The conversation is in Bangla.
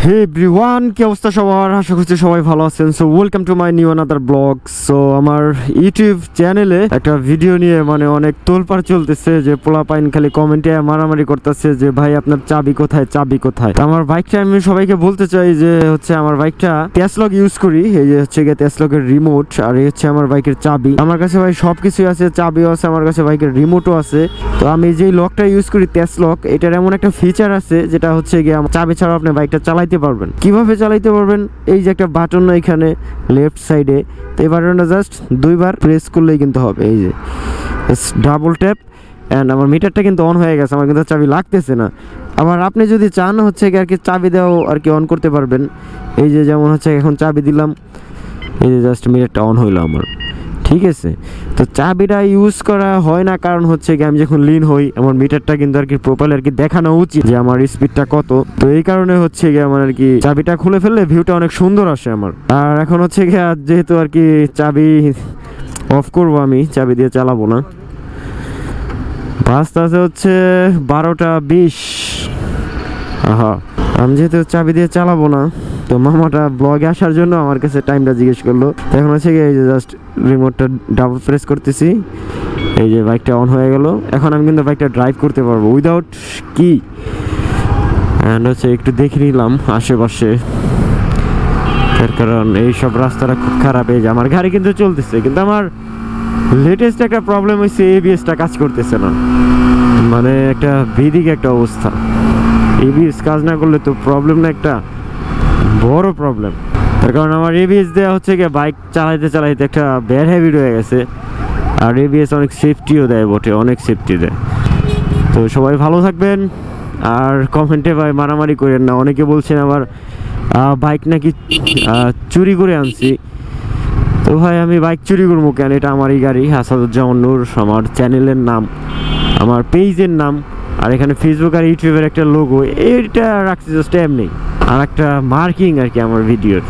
হে এভরিওয়ান, কি অবস্থা সবার? আশা করছি সবাই ভালো আছেন। So welcome to my new another blog. So আমার ইউটিউব চ্যানেলে একটা ভিডিও নিয়ে অনেক তোলপাড় চলতেছে, যে পোলাপাইন খালি কমেন্টে মারামারি করতেছে যে ভাই আপনার চাবি কোথায়, চাবি কোথায়। তো আমার বাইকটা আমি সবাইকে বলতে চাই যে হচ্ছে আমার বাইকটা টেসলক ইউজ করি। এই যে হচ্ছে গিয়ে টেসলকের রিমোট, আর এই হচ্ছে আমার বাইকের চাবি। আমার কাছে ভাই সবকিছুই আছে, চাবিও আছে আমার কাছে, বাইকের রিমোটও আছে। তো আমি যেই লকটা ইউজ করি টেসলক, এটার এমন একটা ফিচার আছে যেটা হচ্ছে গিয়ে চাবি ছাড়া আপনি বাইকটা চালাইতে পারবেন। কিভাবে চালাইতে পারবেন? এই যে একটা বাটন এখানে লেফট সাইডে, তো এই বাটনটা জাস্ট দুইবার প্রেস করলেই কিন্তু হবে। এই যে ডাবল ট্যাপ অ্যান্ড আমার মিটারটা কিন্তু অন হয়ে গেছে, আমার কিন্তু চাবি লাগতেছে না। আবার আপনি যদি চান হচ্ছে আর কি চাবি দেওয়া আর কি অন করতে পারবেন। এই যে যেমন হচ্ছে এখন চাবি দিলাম, এই যে জাস্ট মিটারটা অন হইলো আমার, ঠিক আছে। তো চাবিটা ইউজ করা হয় না, কারণ হচ্ছে কি আমি যখন লিন হই আমার মিটারটা কিন্তু আর কি প্রপারলি আর কি দেখানো উচিত যে আমার স্পিডটা কত। তো এই কারণে হচ্ছে কি আমার আর কি চাবিটা খুলে ফেললে ভিউটা অনেক সুন্দর আসে আমার। আর এখন হচ্ছে কি যেহেতু আর কি চাবি অফ করবো, আমি চাবি দিয়ে চালাবো না। বাসটা হচ্ছে 12:20। আহা, আমি যেহেতু চাবি দিয়ে চালাবো না, তো মামাটা ব্লগে আসার জন্য আমার কাছে টাইমটা জিজ্ঞেস করলো। এখন হচ্ছে কি এই যে জাস্ট রিমোটটা ডাবল প্রেস করতেছি, এই যে বাইকটা অন হয়ে গেল। এখন আমি কিন্তু বাইকটা ড্রাইভ করতে পারবো উইদাউট কি। অ্যান্ড হচ্ছে একটু দেখে নিলাম আশেপাশে, তার কারণ এইসব রাস্তাটা খুব খারাপ। এই যে আমার গাড়ি কিন্তু চলতেছে, কিন্তু আমার লেটেস্ট একটা প্রবলেম হয়েছে, এবিএসটা কাজ করতেছে না। মানে একটা বিদিক একটা অবস্থা। এবিএস কাজ না করলে তো প্রবলেম না, একটা বড় প্রবলেম। তার কারণ আমার এবিএস দেওয়া হচ্ছে গিয়ে বাইক চালাইতে চালাইতে একটা ব্যাড হ্যাবিট হয়ে গেছে। আর এবিএস অনেক সেফটিও দেয় বটে, অনেক সেফটি দেয়। তো সবাই ভালো থাকবেন, আর কমেন্টে ভাই মারামারি করেন না। অনেকে বলছেন আবার বাইক নাকি চুরি করে আনছি। তো ভাই আমি বাইক চুরি করবো কেন? এটা আমারই গাড়ি, আসাদুজ্জামান নূর আমার চ্যানেলের নাম, আমার পেজের নাম। আর এখানে ফেসবুক আর ইউটিউবের একটা লোগো, এইটা রাখছি জাস্ট এমনি, আর একটা মার্কিং আর কি আমার ভিডিওর।